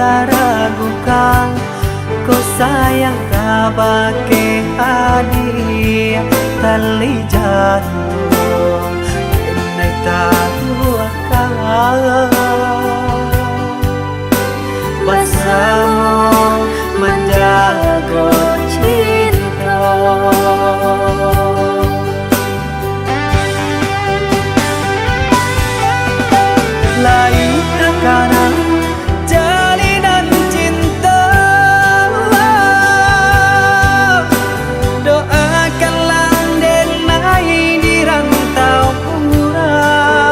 dia ragukan. Kau sayang tak pakai hadiah, tali jantung ini tak luakan. Bersama menjaga cinta, lain karena jalinan cinta. Doakanlah denai di rantau urang,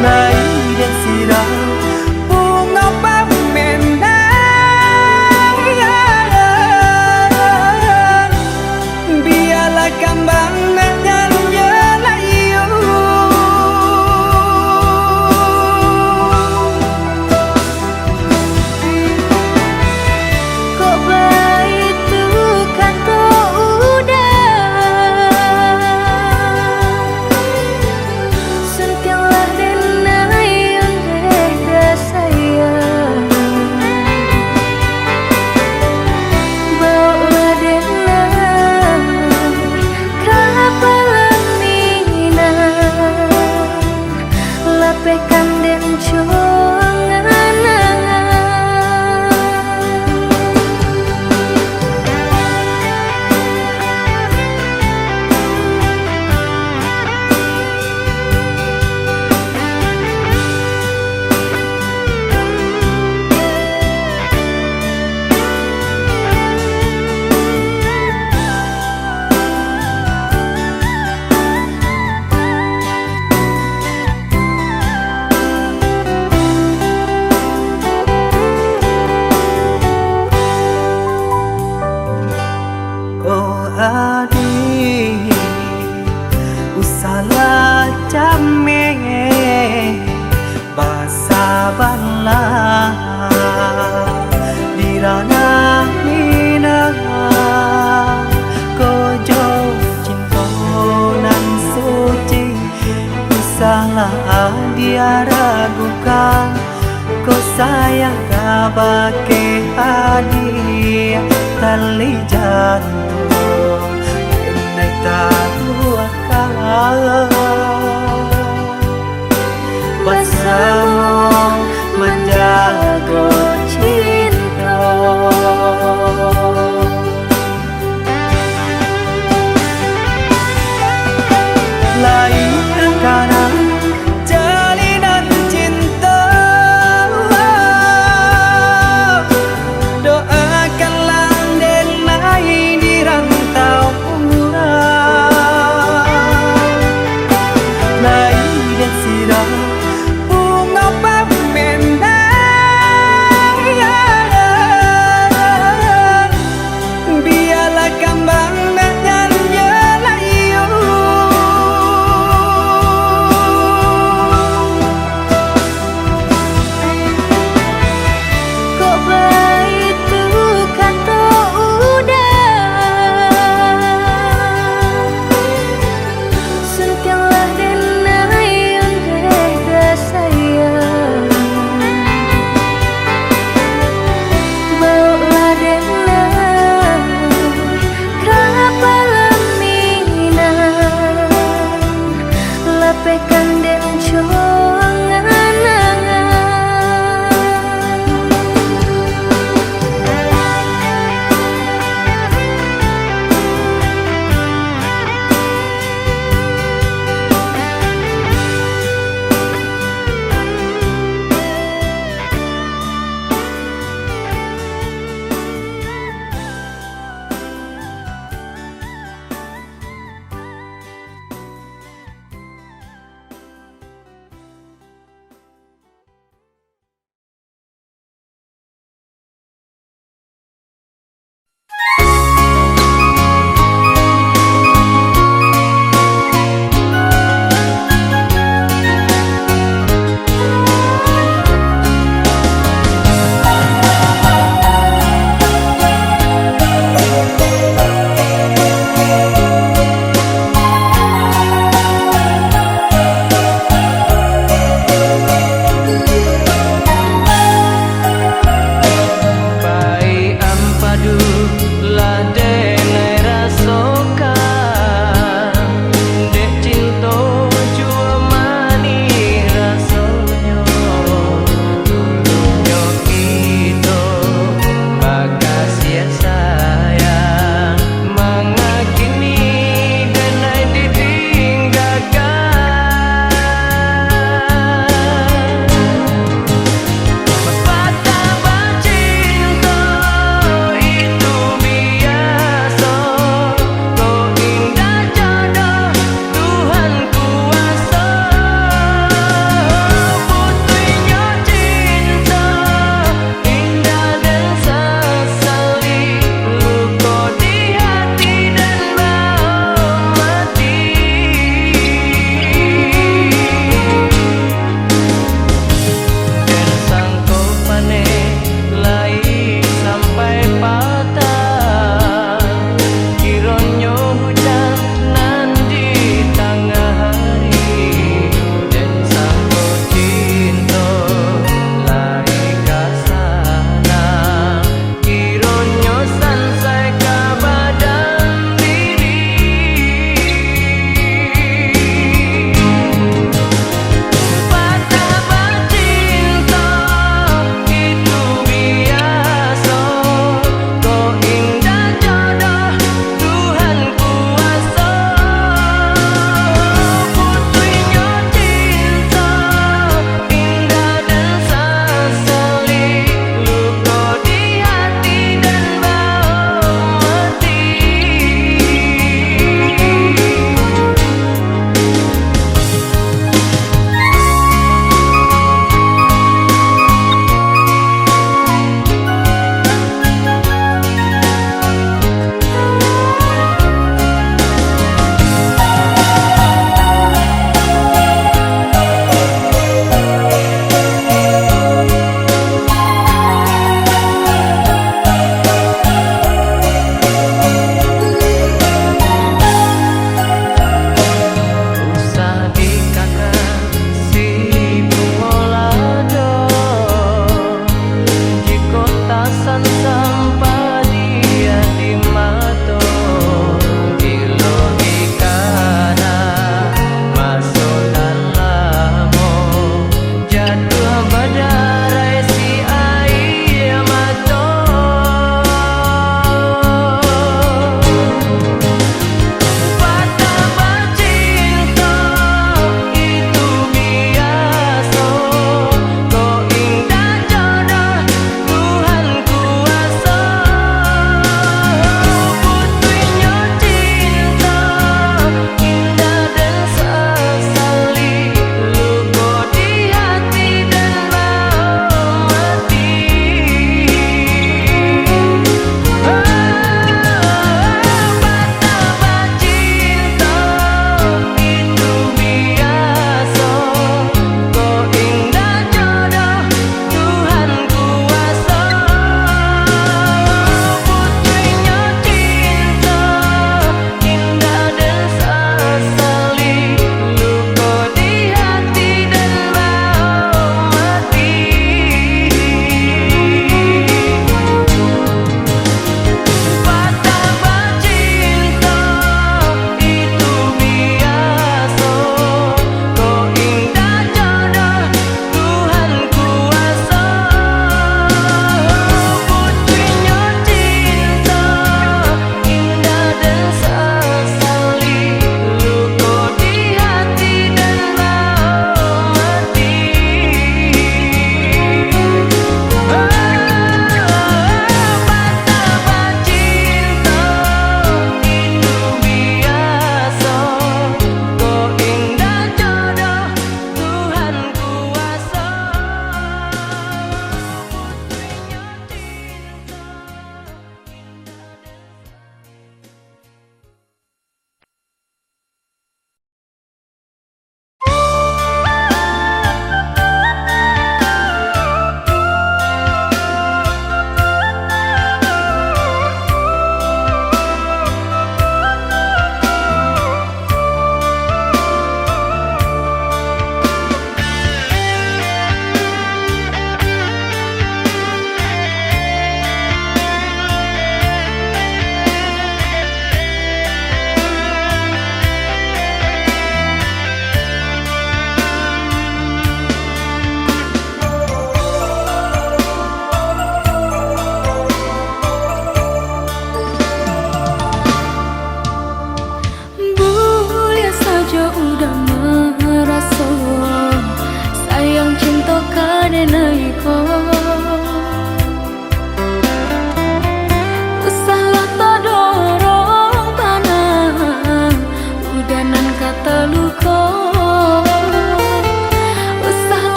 lain dan sirah bunga pemendang. Biarlah kembang dan jelayu. Kok baik tuh kata udah, sungkinlah denai ondeh dah sayang. Bawa denai kapalan minang, lapekan den congangan. Oh adik, usalah jameh basa banlah di ranah minang. Kojo cinta nan suci, usalah dia ragukan. Kau sayang tak pakai hadiah, tali jantung ini tak luakan. Bersama menjaga cinta, lain karena jalinan cinta. Doakanlah denai di rantau urang, lain dan sirah bunga pemendang. Biarlah kembang dan jelayu. Kok baik tuh kata udah, sungkinlah denai ondeh dah sayang. Bawa denai kapalan minang, lapekan den congangan.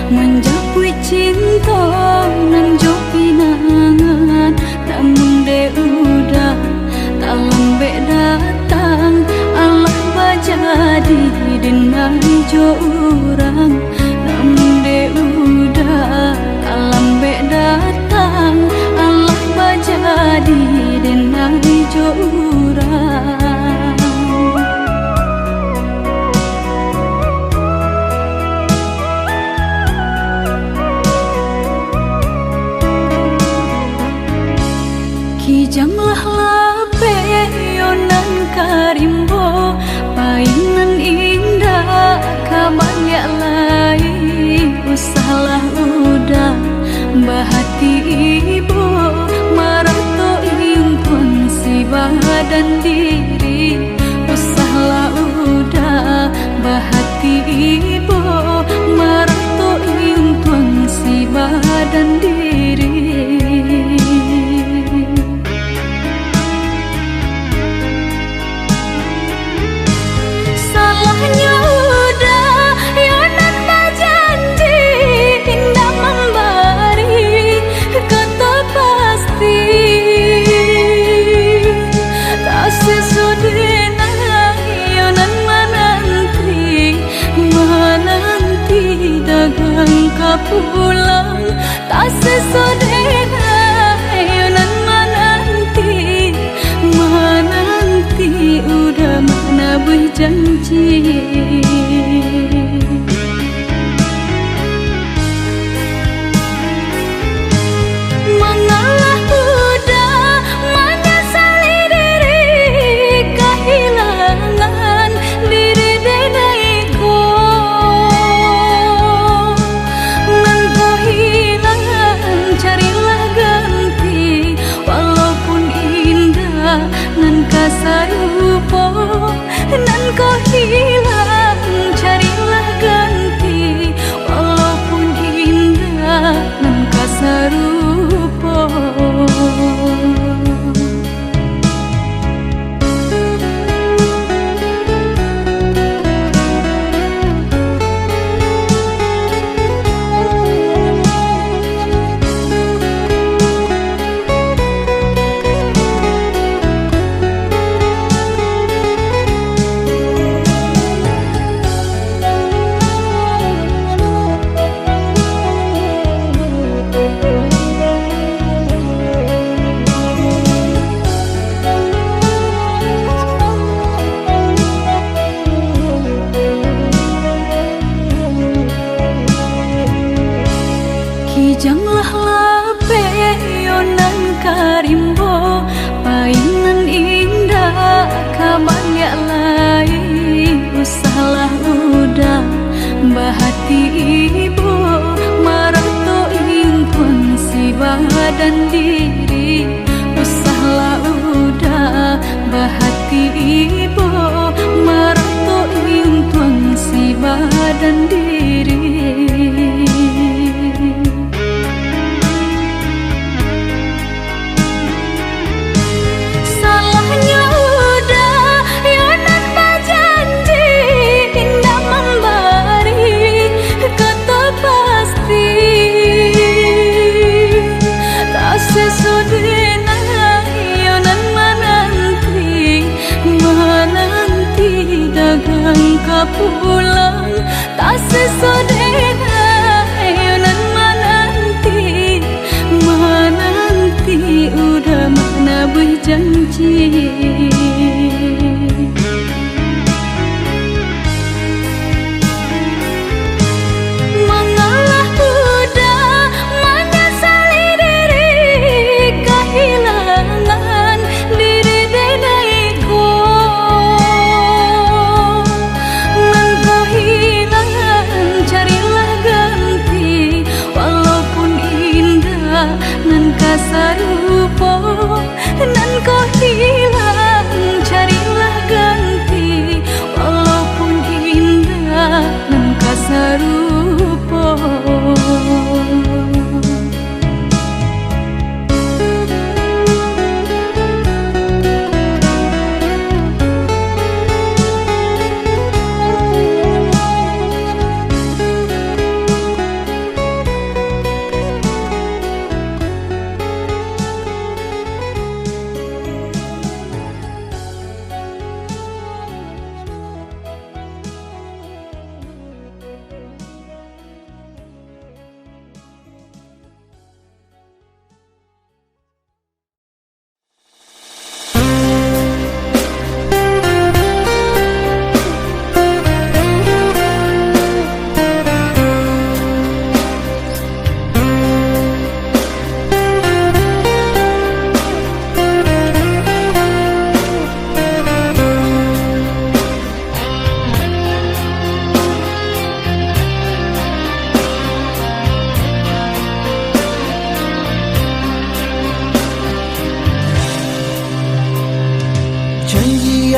menjapui cinta nan jo pinangan, namun de udah tak lambe datang. Allah bajadi denai jo urang, namun de udah tak lambe datang. Allah bajadi denai jo urang. Kijanglah lape yonan karimbo, painan indah kabanyak lai. Usahlah udah bahati ibu, marato impun si badan diri. Usahlah udah bahati ibu, marato impun si badan diri. Pulang tak sesodena yonan menanti udah mana berjanji. Mengalah udah menyesali diri, kehilangan diri denaiku. Nan kasarupo, nan kau hilang, carilah ganti. Walaupun indah, nan kasarupo. Kijanglah lape yonan karimbo, painan indah kabanyak lai. Usahlah udah bahati ibu, marato impun si badan diri. Usahlah udah bahati ibu, marato impun si badan diri. Pulang tak sesodena yonan menanti udah mana berjanji. Mengalah udah menyesali diri, kehilangan diri denaiku. Nan kasarupo, nan kau hilang.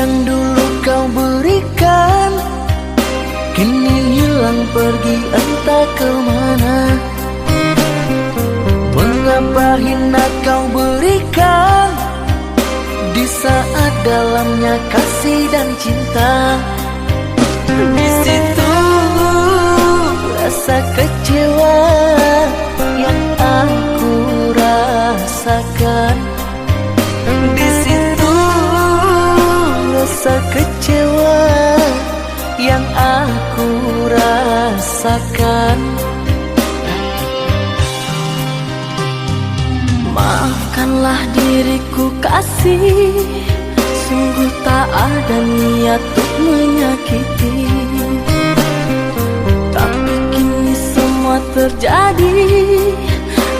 yang dulu kau berikan kini hilang pergi entah kemana. Mengapa hina kau berikan di saat dalamnya kasih dan cinta. Di situ rasa kecewa yang aku rasakan. Di situ rasa kecewa yang aku rasakan. Maafkanlah diriku kasih, sungguh tak ada niat untuk menyakiti. Tapi kini semua terjadi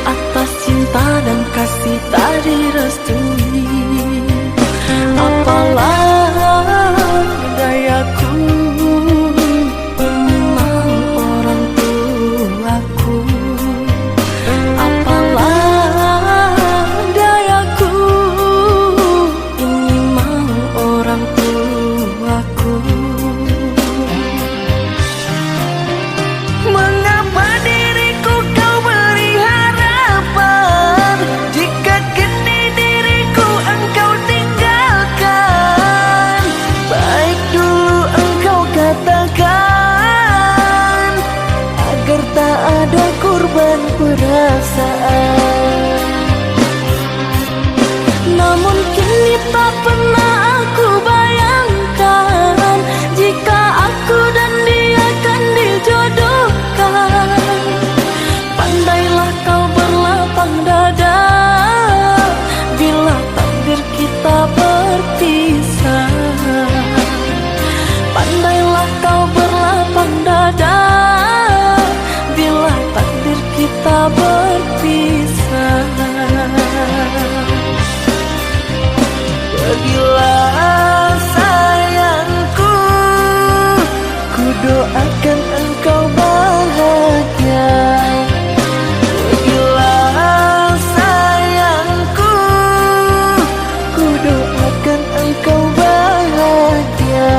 atas cinta dan kasih tak direstui. Apalah dayaku, ini mau orang tuaku. Apalah dayaku, ini mau orang tuaku. Mengapa diriku kau beri harapan jika kini diriku engkau tinggalkan? Baik dulu engkau katakan agar tak ada korban perasaan. Namun kini tak pernah aku bayangkan jika aku dan dia akan dijodohkan. Pandailah kau berlapang dada bila takdir kita berpisah. Pandailah kau berlapang dada bila takdir kita berpisah. Pergilah sayangku, ku doakan engkau bahagia. Pergilah sayangku, ku doakan engkau bahagia.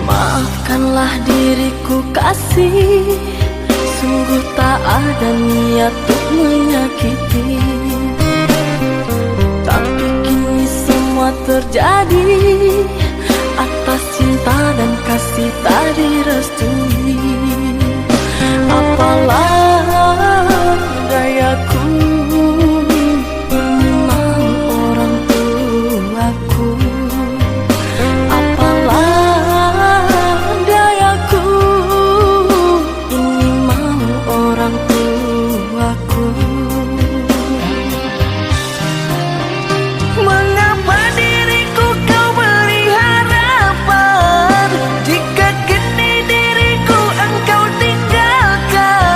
Maafkanlah diriku kasih, sungguh tak ada niat untuk menyakiti. Tapi kini semua terjadi atas cinta dan kasih tak direstui. Apalah dayaku, ini mau orang tuaku. Apalah dayaku, ini mau orang tuaku. Mengapa diriku kau beri harapan jika kini diriku engkau tinggalkan?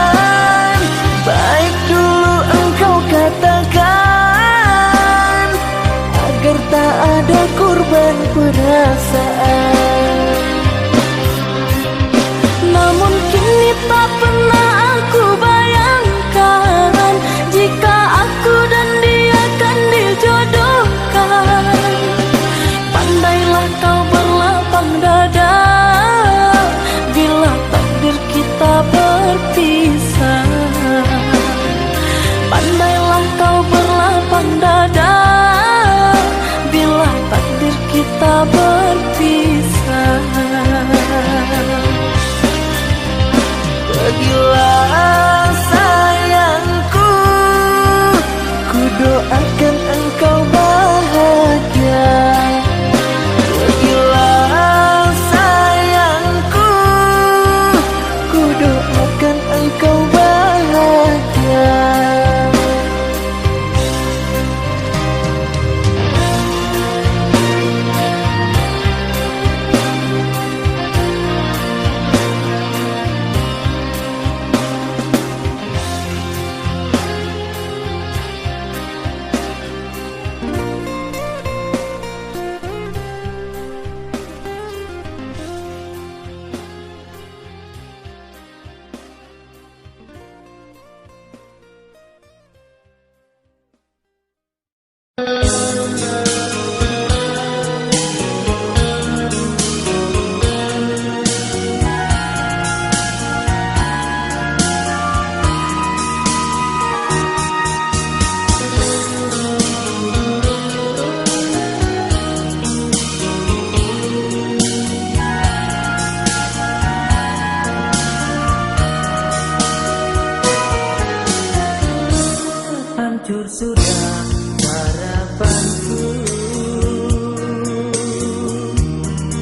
hancur sudah harapanku,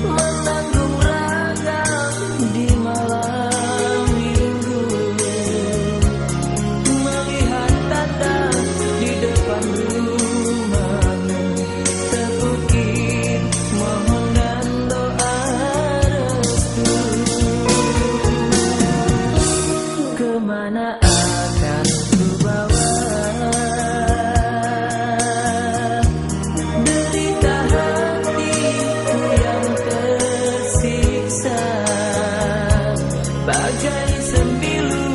menanggung ragam di malam minggu, melihat tanda di depan rumahmu, terbukit mohon dan doa restu. Kemana akan ku bawa derita hatiku yang tersiksa, bagai sembilu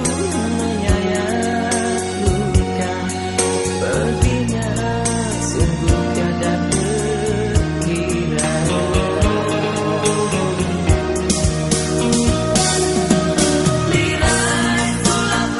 menyayat luka, perginya sungguh tiada terkira. Lirai sulap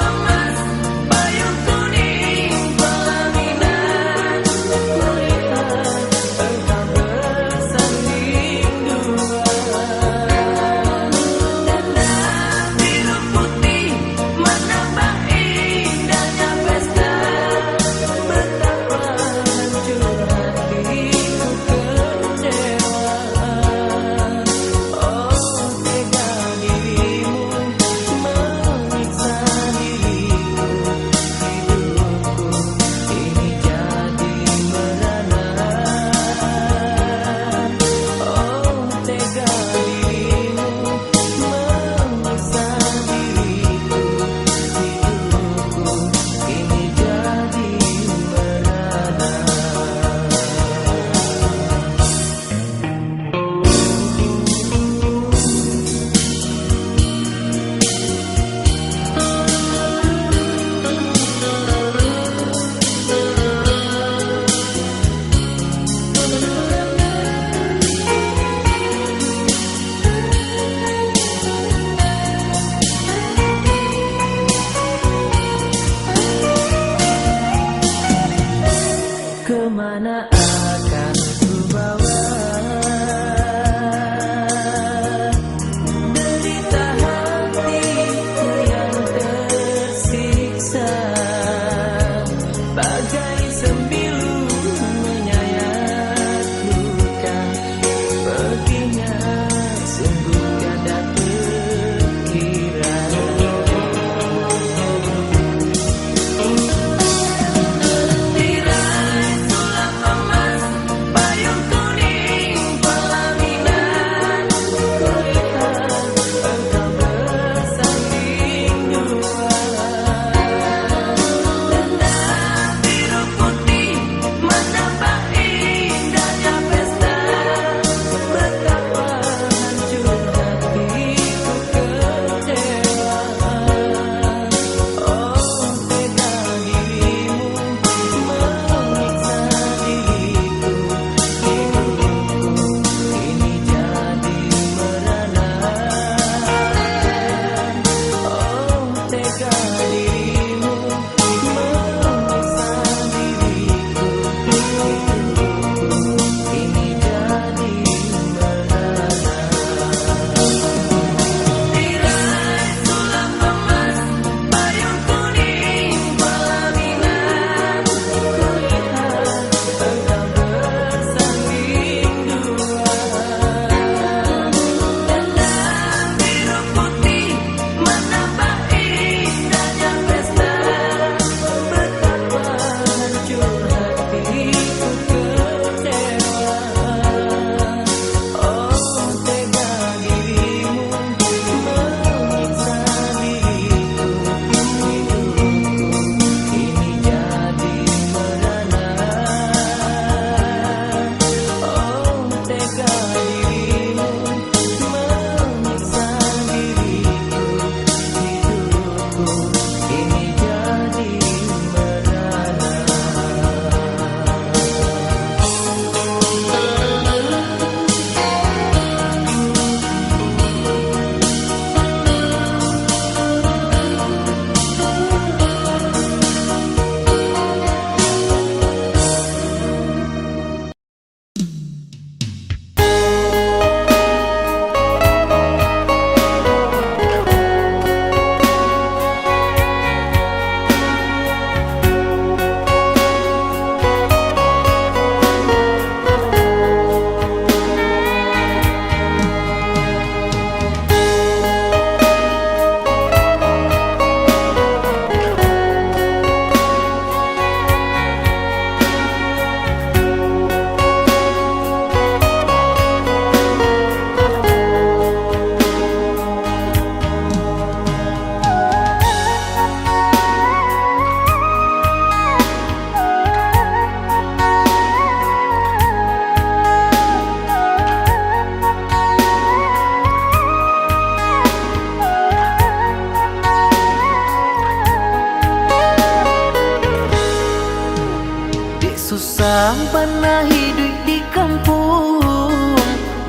susah pernah hidup di kampung,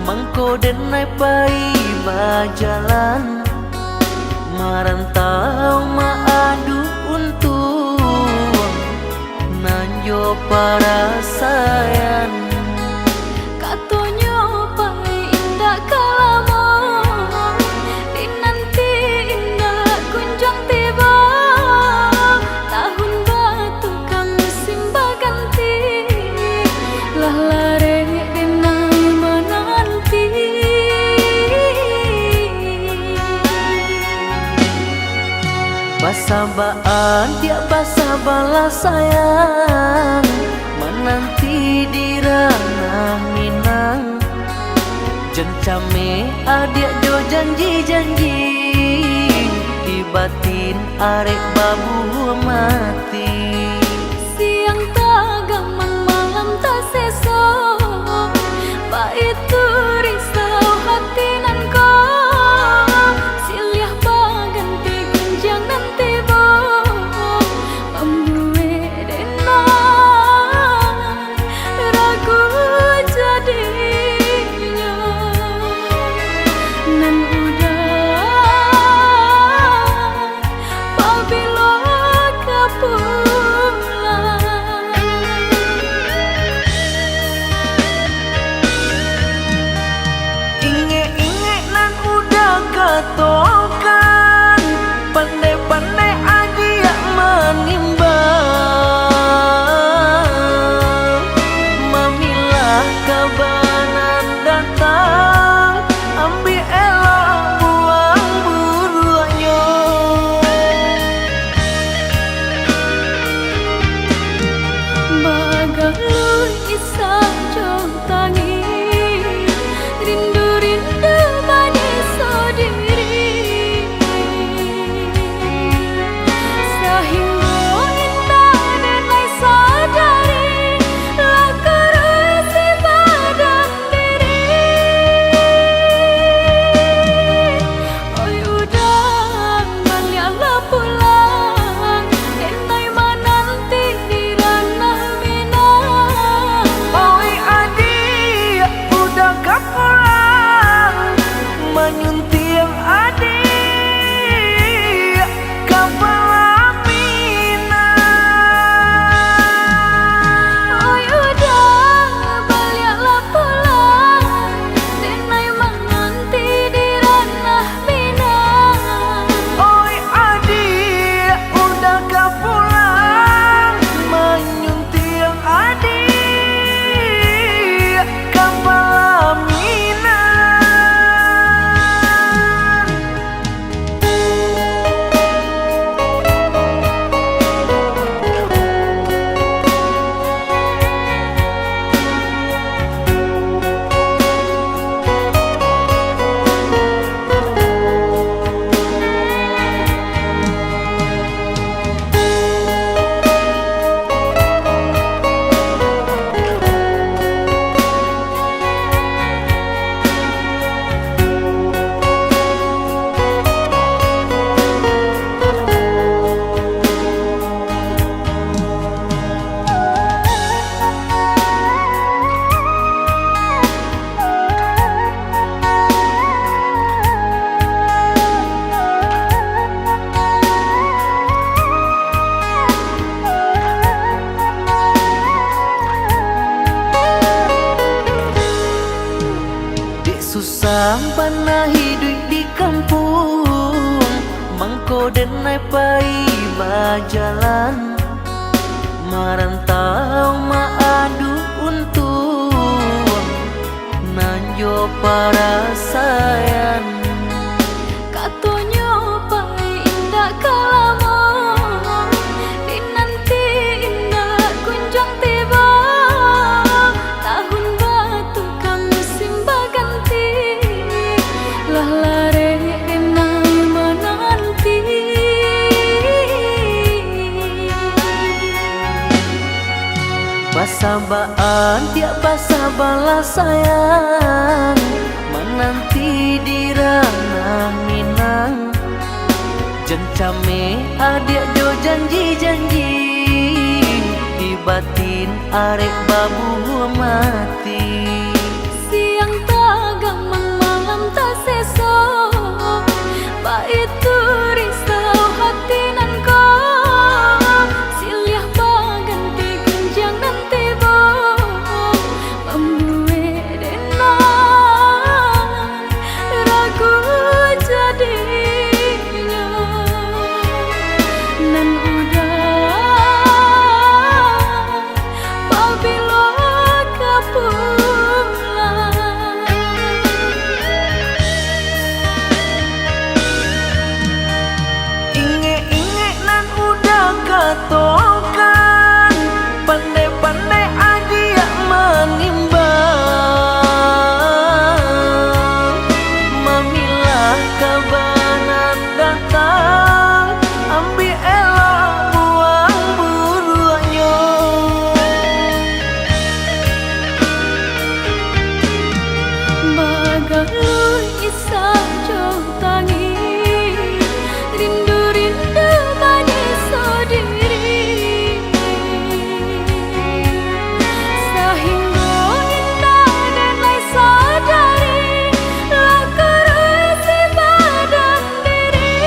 mangko denai pai bajalan, merantau maadu untung, nanjo para sayang. Katonyo pai indah kalamo, dinanti indah kunjung tiba, tahun batu kang musim baganti, lah lare denai menanti. Basabaan tiap basa balas sayang, menanti di ranah Minang, jencame adik jo janji-janji, di batin arek babu mati. Siang tak gamang malam tak sesok, itu risau hati nan kau, siliah baganti gunjang nanti bo, ambue denai ragu jadinya, nan udah pabilo kapulang. Inge-inge nan udah katokan, pandai-pandai aja yang menimbang, mamilah kabanan datang, ambil elok buang buruannya. Bagai isah jauh tangi, rindu-rindu manis sendiri, sehingga indah denai sadari, lah kerusi badan diri. Oi udah baliklah pulang, denai menanti di ranah Minang. Oi adik, udah gak pulang, menyunting adik kapal Minang. Oi udah baliklah pulang, denai menanti di ranah Minang. Oi adik, udah gak pulang, menyunting adik kapal Minang. Susah pernah hidup di kampung, mangko denai pai bajalan, merantau maadu untung, nanjo para sayang. Katonyo pai indah kalamo, dinanti indah kunjung tiba, tahun batu kang musim baganti, lah lare denai menanti. Basabaan tiap basa balas sayang, menanti di ranah Minang, jencame adik jo janji-janji, di batin Rin arek babu mati. Siang tak gamang malam tak seso, ba itu risau hati nan ko. Silih baganti gunjang nan tiba, membuat denai ragu jadinya. Nan udah pabilo kapulang. Inge-inge nan udah katokan, pandai-pandai aja ya menimbang. Mamilah kabanan datang, ambil elok buang buruannya. Bagai isah jauh tangi, rindu-rindu manis sendiri. Sehingga indah dan lai sadari, lakar isi badan diri.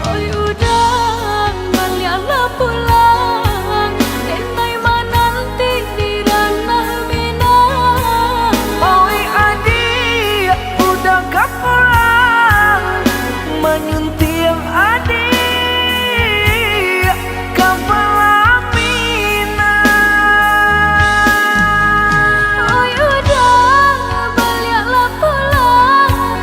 Oi udah baliklah pulang, denai menanti di ranah Minang. Oi adik, udah gak pulang, menyunting adik kapal Minang. Oi udah baliklah pulang,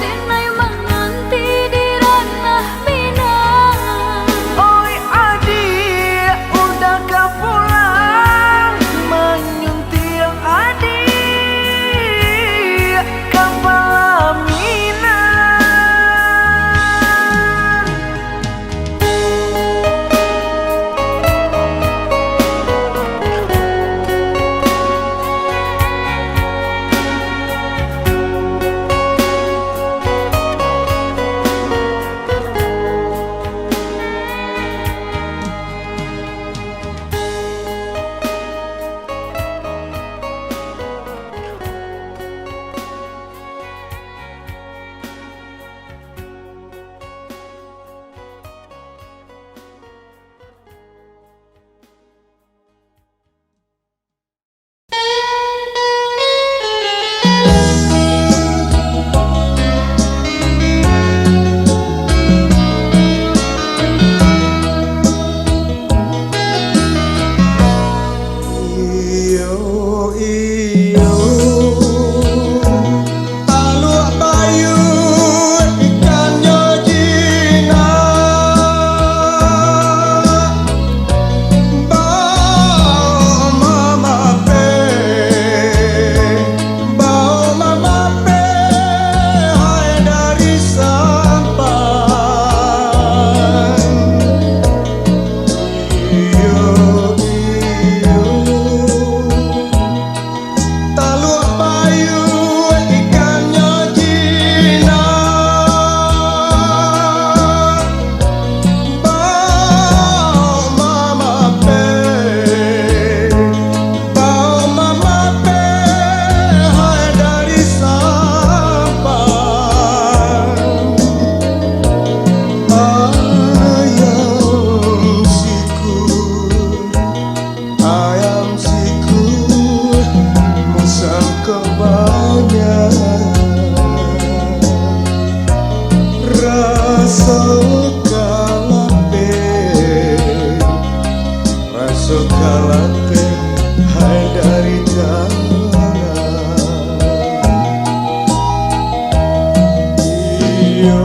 denai menanti di ranah Minang. Oi adik, udah gak pulang, menyunting adik kapal Minang. Iyo iyo taluk bayu ikan nyojina bau mama pe hai dari sampan. Iyo iyo taluk bayu ikan nyojina bau mama pe hai dari sampan. Ayam siku musang kebanyakan, rasa kalape hai dari tangan. Iyo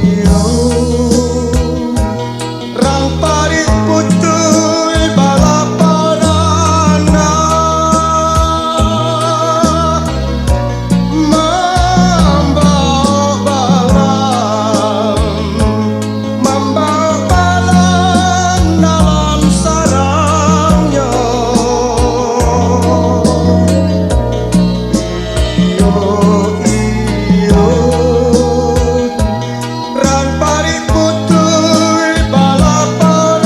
iyo rang parit putui balapanana membawa balang dalam sarangnya. Iyo iyo rang parit putui balapanana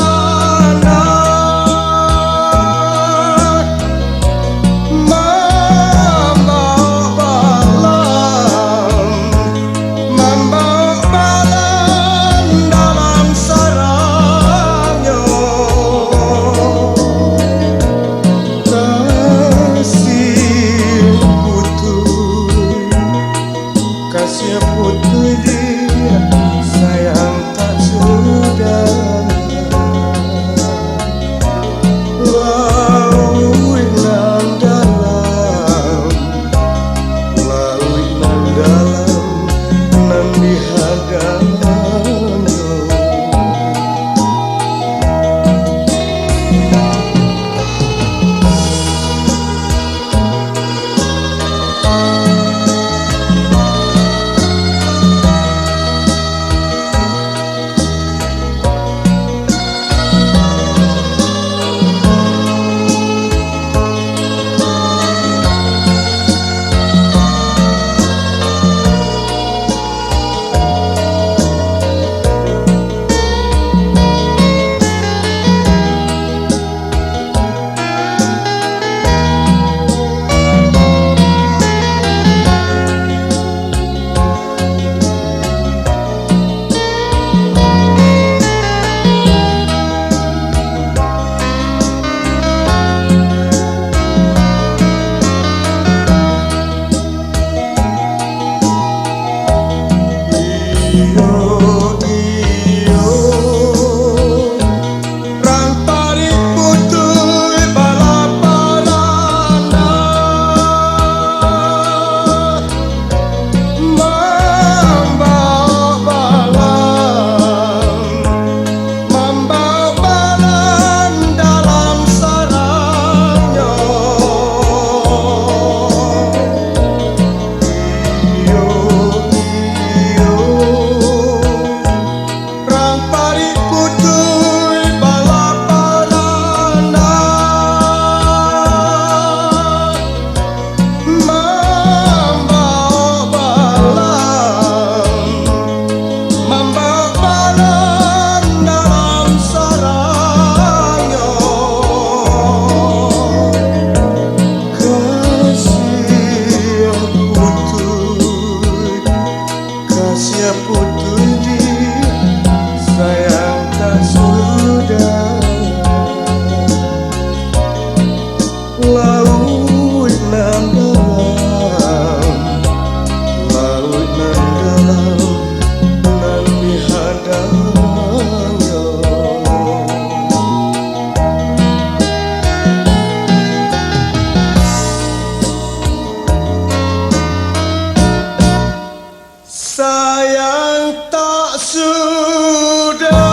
Sayang tak sudah.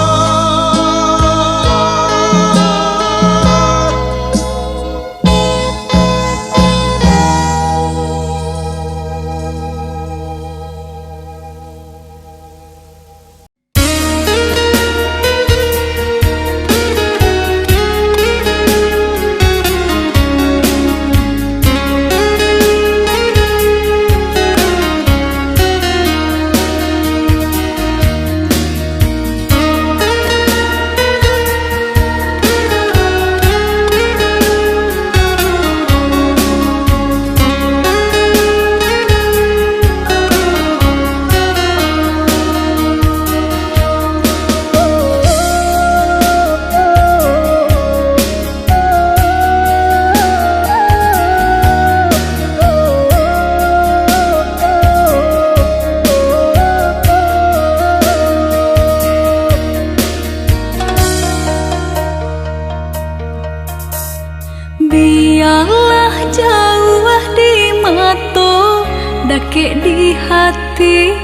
Biarlah jauh di mata, dake di hati.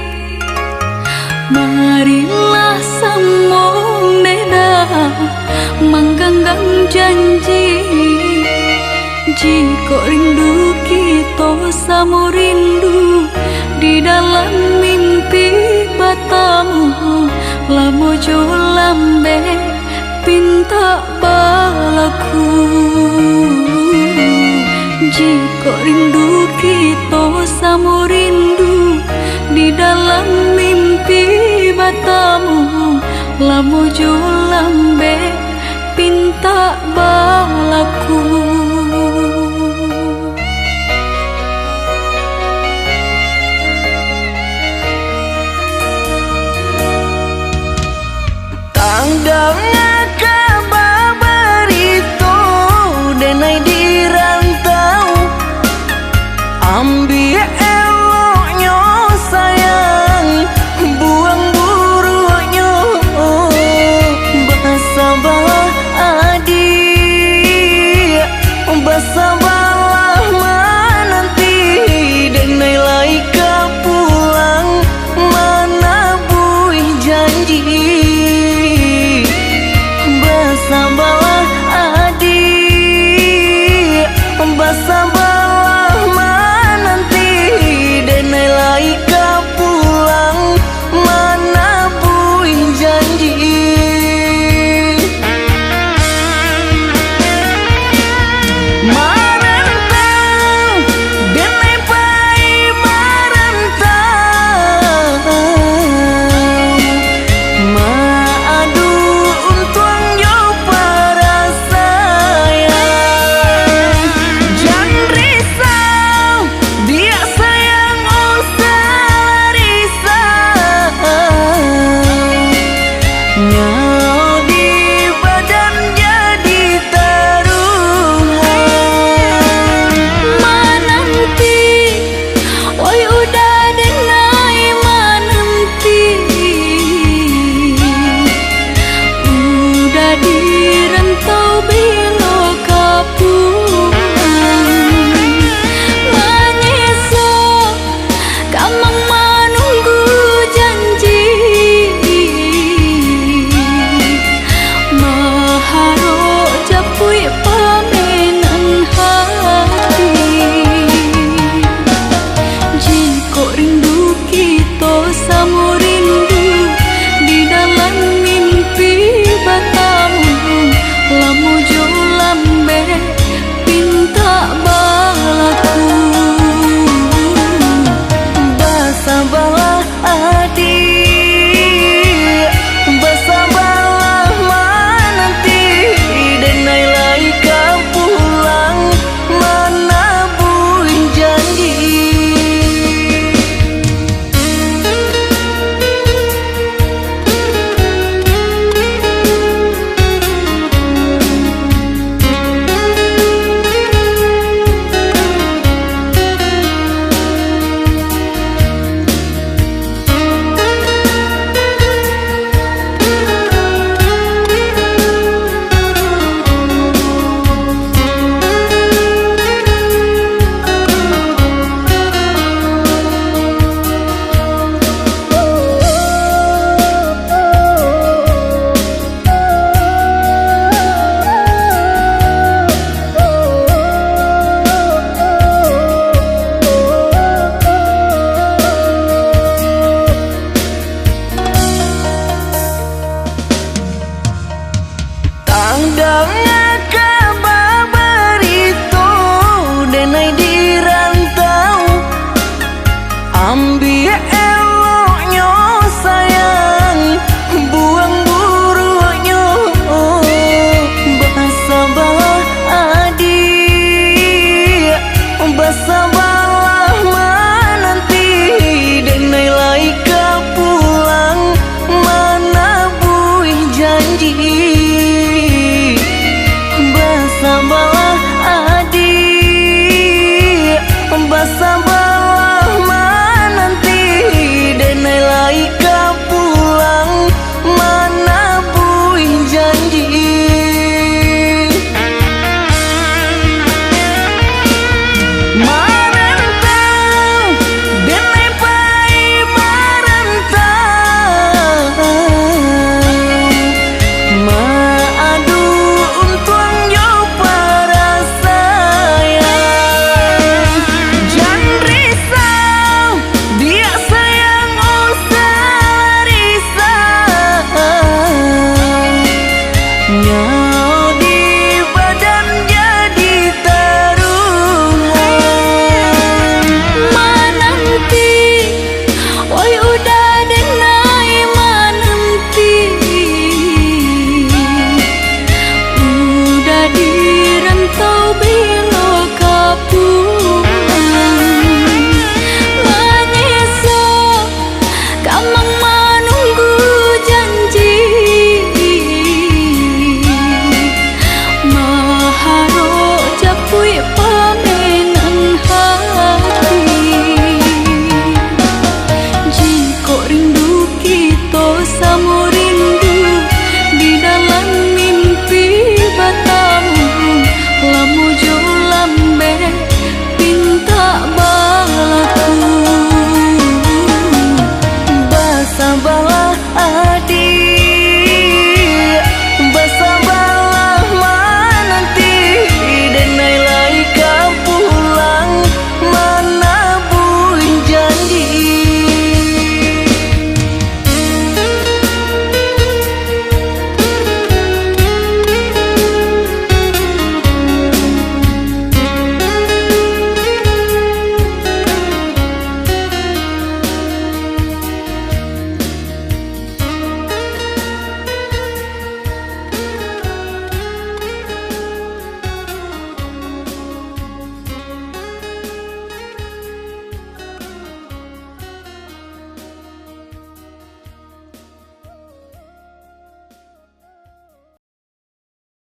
Marilah sambung neda, manggangang janji. Jika rindu kita sama rindu, di dalam mimpi batamu, lamo jo lambe pinta balaku. Jika rindu kita sama rindu, di dalam mimpi batamu, lamo jo lambe pinta balaku.